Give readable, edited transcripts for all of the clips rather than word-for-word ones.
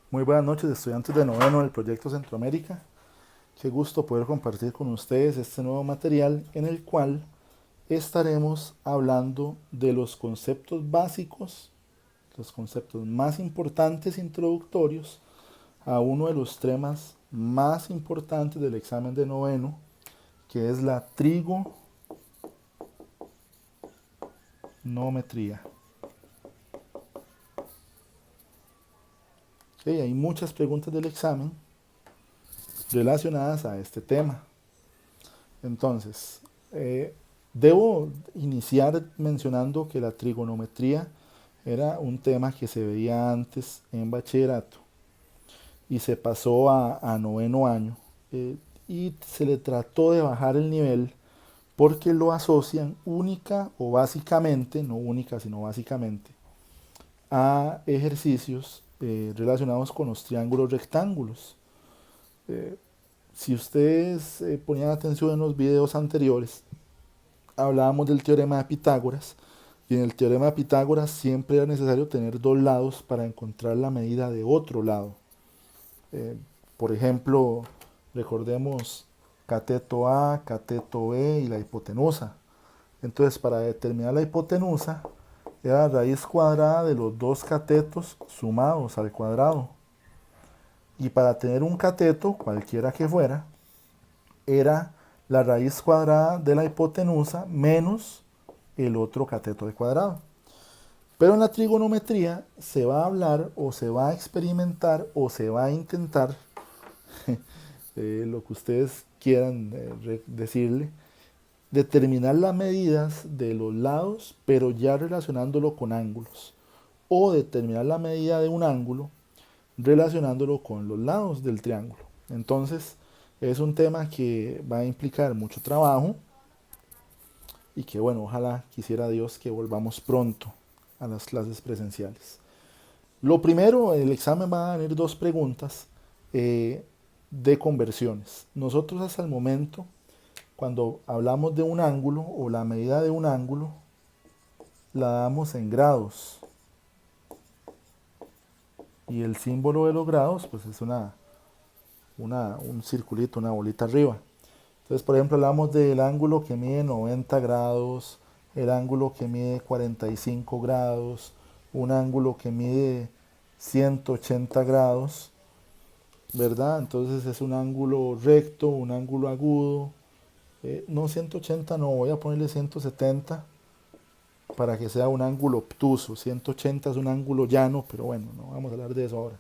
Muy buenas noches, estudiantes de noveno del Proyecto Centroamérica. Qué gusto poder compartir con ustedes este nuevo material en el cual estaremos hablando de los conceptos básicos, los conceptos más importantes introductorios a uno de los temas más importantes del examen de noveno, que es la trigonometría. Okay, hay muchas preguntas del examen relacionadas a este tema. Entonces, debo iniciar mencionando que la trigonometría era un tema que se veía antes en bachillerato y se pasó a noveno año, y se le trató de bajar el nivel porque lo asocian única o básicamente, no única sino básicamente, a ejercicios relacionados con los triángulos rectángulos. Eh, si ustedes ponían atención en los videos anteriores, hablábamos del teorema de Pitágoras, y en el teorema de Pitágoras siempre era necesario tener dos lados para encontrar la medida de otro lado. Eh, por ejemplo, recordemos cateto A, cateto B y la hipotenusa. Entonces, para determinar la hipotenusa, era la raíz cuadrada de los dos catetos sumados al cuadrado. Y para tener un cateto, cualquiera que fuera, era la raíz cuadrada de la hipotenusa menos el otro cateto al cuadrado. Pero en la trigonometría se va a hablar o se va a experimentar o se va a intentar, lo que ustedes quieran decirle, determinar las medidas de los lados, pero ya relacionándolo con ángulos. O determinar la medida de un ángulo relacionándolo con los lados del triángulo. Entonces, es un tema que va a implicar mucho trabajo y que, bueno, ojalá quisiera Dios que volvamos pronto a las clases presenciales. Lo primero, el examen va a tener dos preguntas de conversiones. Nosotros hasta el momento, cuando hablamos de un ángulo o la medida de un ángulo, la damos en grados. Y el símbolo de los grados, pues es un circulito, una bolita arriba. Entonces, por ejemplo, hablamos del ángulo que mide 90 grados, el ángulo que mide 45 grados, un ángulo que mide 180 grados, ¿verdad? Entonces es un ángulo recto, un ángulo agudo. No 180, no, voy a ponerle 170 para que sea un ángulo obtuso. 180 es un ángulo llano, pero bueno, no vamos a hablar de eso ahora.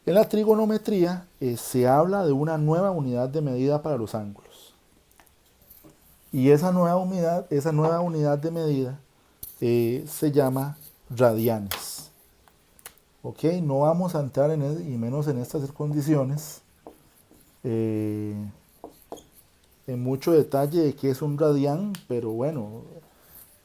En la trigonometría se habla de una nueva unidad de medida para los ángulos. Y esa nueva unidad de medida se llama radianes. ¿Ok? No vamos a entrar y menos en estas condiciones, eh, en mucho detalle de qué es un radián, pero bueno,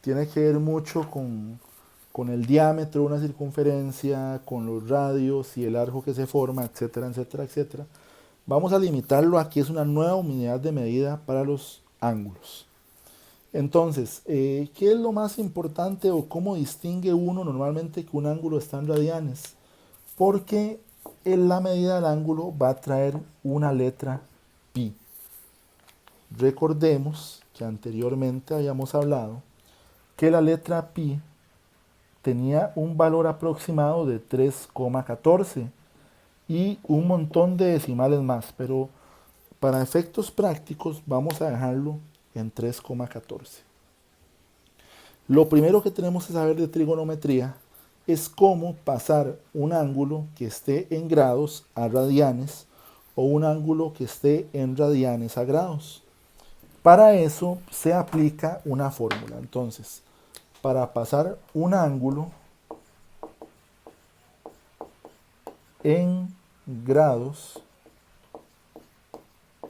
tiene que ver mucho con el diámetro de una circunferencia, con los radios y el arco que se forma, etcétera, etcétera, etcétera. Vamos a limitarlo a que es una nueva unidad de medida para los ángulos. Entonces, ¿qué es lo más importante o cómo distingue uno normalmente que un ángulo está en radianes? Porque en la medida del ángulo va a traer una letra pi. Recordemos que anteriormente habíamos hablado que la letra pi tenía un valor aproximado de 3,14 y un montón de decimales más, pero para efectos prácticos vamos a dejarlo en 3,14. Lo primero que tenemos que saber de trigonometría es cómo pasar un ángulo que esté en grados a radianes o un ángulo que esté en radianes a grados. Para eso se aplica una fórmula. Entonces, para pasar un ángulo en grados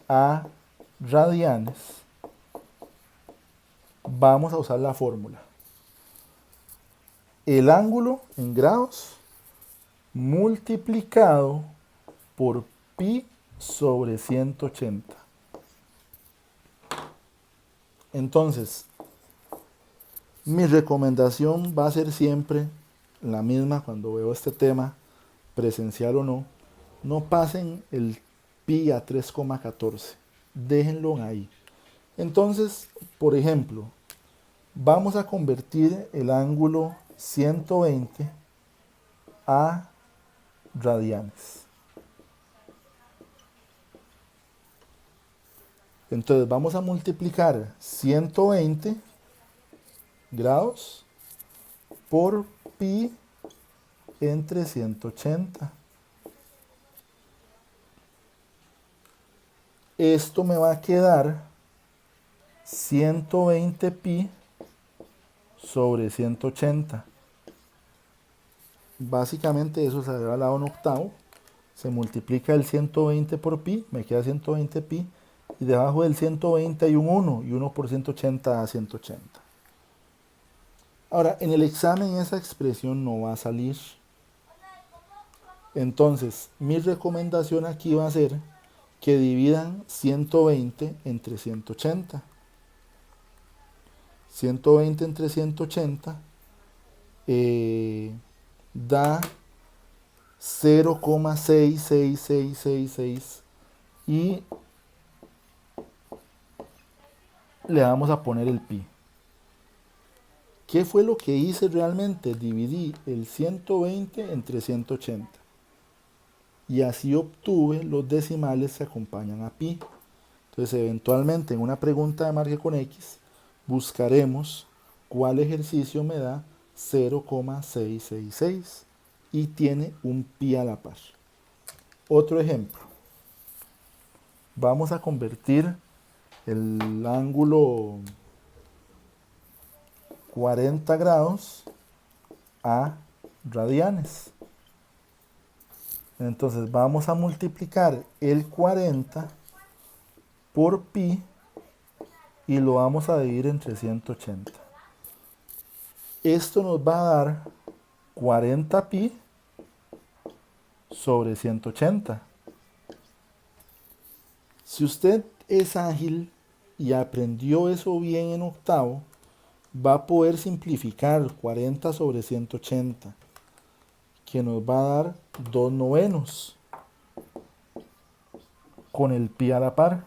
a radianes, vamos a usar la fórmula. El ángulo en grados multiplicado por pi sobre 180. Entonces, mi recomendación va a ser siempre la misma cuando veo este tema presencial o no, no pasen el pi a 3,14. Déjenlo ahí. Entonces, por ejemplo, vamos a convertir el ángulo 120 a radianes. Entonces vamos a multiplicar 120 grados por pi entre 180. Esto me va a quedar 120 pi sobre 180. Básicamente eso se eleva al lado un octavo. Se multiplica el 120 por pi, me queda 120 pi. Y debajo del 120 hay un 1, y 1 por 180 da 180. Ahora, en el examen esa expresión no va a salir. Entonces, mi recomendación aquí va a ser que dividan 120 entre 180. 120 entre 180 da 0,66666 y le vamos a poner el pi. ¿Qué fue lo que hice realmente? Dividí el 120 entre 180 y así obtuve los decimales que acompañan a pi. Entonces, eventualmente en una pregunta de marque con X buscaremos cuál ejercicio me da 0,666 y tiene un pi a la par. Otro ejemplo. Vamos a convertir el ángulo 40 grados a radianes. Entonces vamos a multiplicar el 40 por pi y lo vamos a dividir entre 180. Esto nos va a dar 40 pi sobre 180. Si usted es ágil y aprendió eso bien en octavo, va a poder simplificar 40 sobre 180, que nos va a dar 2 novenos con el pi a la par.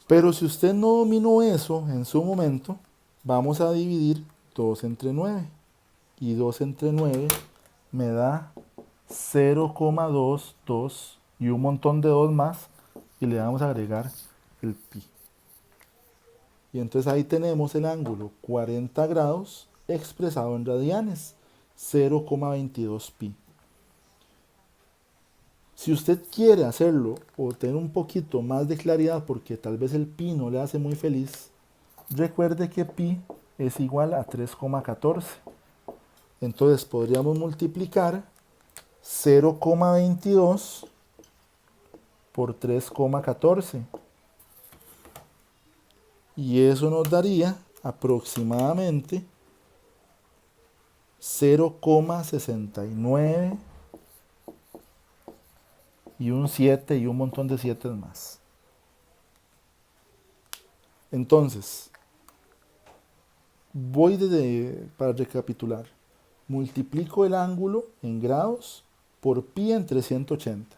Pero si usted no dominó eso en su momento, vamos a dividir 2 entre 9. Y 2 entre 9 me da 0,22 y un montón de 2 más. Y le vamos a agregar el pi. Y entonces ahí tenemos el ángulo 40 grados expresado en radianes, 0,22 pi. Si usted quiere hacerlo o tener un poquito más de claridad porque tal vez el pi no le hace muy feliz, recuerde que pi es igual a 3,14. Entonces podríamos multiplicar 0,22 por 3,14. Y eso nos daría aproximadamente 0,69 y un 7 y un montón de 7 más. Entonces, para recapitular, multiplico el ángulo en grados por pi entre 180.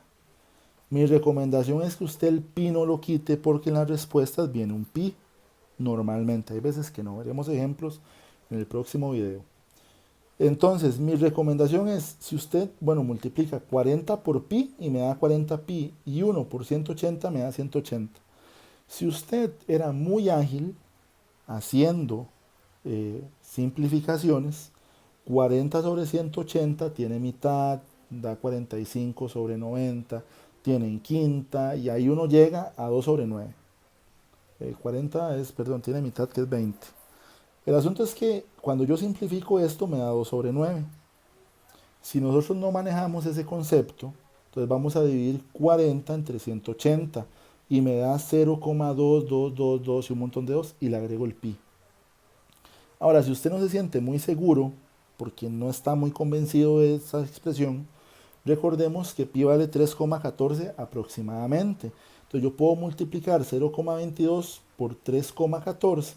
Mi recomendación es que usted el pi no lo quite porque en las respuestas viene un pi. Normalmente, hay veces que no, veremos ejemplos en el próximo video. Entonces, mi recomendación es, si usted, multiplica 40 por pi y me da 40 pi y 1 por 180 me da 180. Si usted era muy ágil haciendo simplificaciones, 40 sobre 180 tiene mitad, da 45 sobre 90, tiene quinta y ahí uno llega a 2 sobre 9. 40 tiene mitad que es 20. El asunto es que cuando yo simplifico esto me da 2 sobre 9. Si nosotros no manejamos ese concepto, entonces vamos a dividir 40 entre 180 y me da 0,2222 y un montón de 2 y le agrego el pi. Ahora, si usted no se siente muy seguro porque no está muy convencido de esa expresión, recordemos que pi vale 3,14 aproximadamente. Entonces yo puedo multiplicar 0,22 por 3,14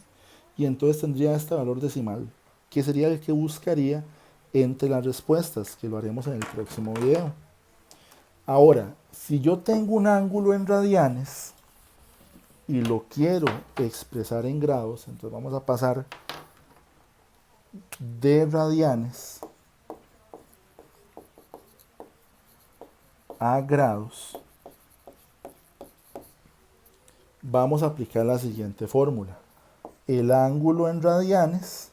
y entonces tendría este valor decimal, que sería el que buscaría entre las respuestas, que lo haremos en el próximo video. Ahora, si yo tengo un ángulo en radianes y lo quiero expresar en grados, entonces vamos a pasar de radianes a grados. Vamos a aplicar la siguiente fórmula. El ángulo en radianes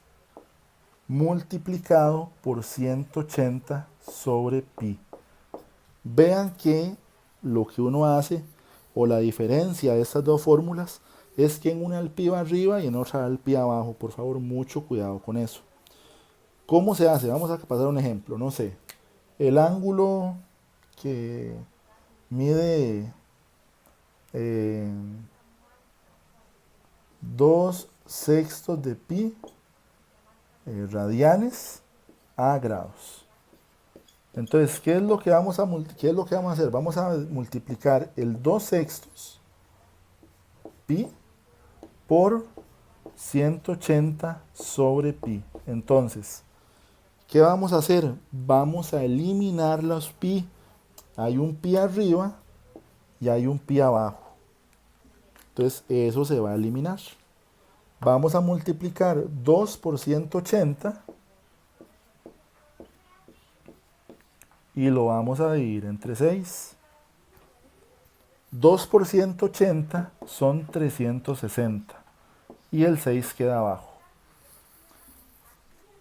multiplicado por 180 sobre pi. Vean que lo que uno hace, o la diferencia de estas dos fórmulas, es que en una el pi va arriba y en otra el pi abajo. Por favor, mucho cuidado con eso. ¿Cómo se hace? Vamos a pasar un ejemplo. No sé, el ángulo que mide 2/6 de pi radianes a grados. Entonces, ¿qué es lo que vamos a hacer? Vamos a multiplicar el 2/6 pi por 180 sobre pi. Entonces, ¿qué vamos a hacer? Vamos a eliminar los pi. Hay un pi arriba y hay un pi abajo. Entonces, eso se va a eliminar. Vamos a multiplicar 2 por 180 y lo vamos a dividir entre 6. 2 por 180 son 360 y el 6 queda abajo.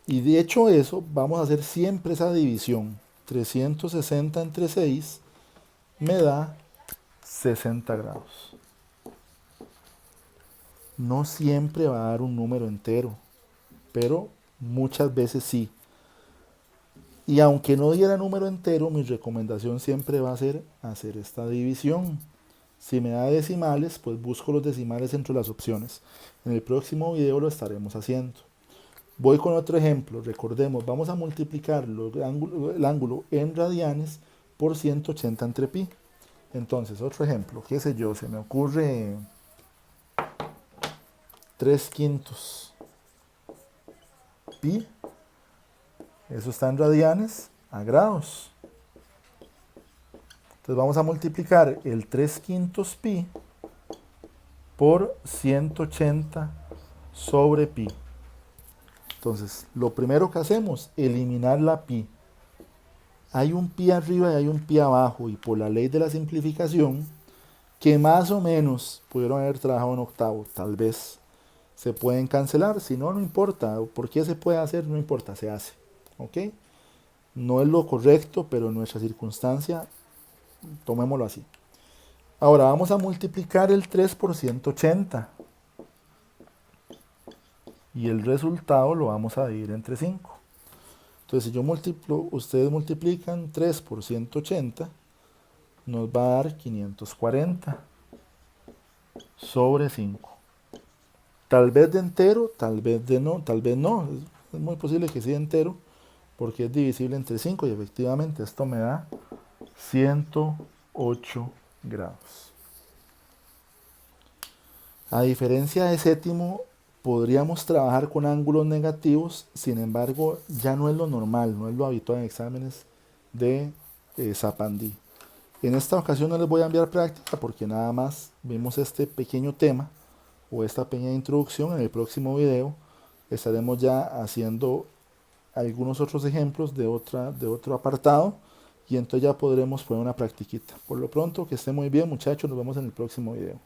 Y de hecho eso, vamos a hacer siempre esa división. 360 entre 6 me da 60 grados. No siempre va a dar un número entero, pero muchas veces sí. Y aunque no diera número entero, mi recomendación siempre va a ser hacer esta división. Si me da decimales, pues busco los decimales entre las opciones. En el próximo video lo estaremos haciendo. Voy con otro ejemplo. Recordemos, vamos a multiplicar el ángulo en radianes por 180 entre pi. Entonces, otro ejemplo, qué sé yo, se me ocurre 3/5 pi. Eso está en radianes a grados. Entonces vamos a multiplicar el 3/5 pi por 180 sobre pi. Entonces, lo primero que hacemos, eliminar la pi. Hay un pi arriba y hay un pi abajo, y por la ley de la simplificación, que más o menos pudieron haber trabajado en octavo, tal vez se pueden cancelar, si no, no importa. ¿Por qué se puede hacer? No importa, se hace. ¿Ok? No es lo correcto, pero en nuestra circunstancia, tomémoslo así. Ahora vamos a multiplicar el 3 por 180. Y el resultado lo vamos a dividir entre 5. Entonces, si yo multiplo, ustedes multiplican 3 por 180, nos va a dar 540 sobre 5. Tal vez de entero, tal vez de no, tal vez no. Es muy posible que sea entero, porque es divisible entre 5 y efectivamente esto me da 108 grados. A diferencia de séptimo, podríamos trabajar con ángulos negativos, sin embargo, ya no es lo normal, no es lo habitual en exámenes de Zapandí. En esta ocasión no les voy a enviar práctica porque nada más vimos este pequeño tema o esta pequeña introducción. En el próximo video estaremos ya haciendo algunos otros ejemplos de otro apartado y entonces ya podremos poner una practiquita. Por lo pronto, que esté muy bien, muchachos, nos vemos en el próximo video.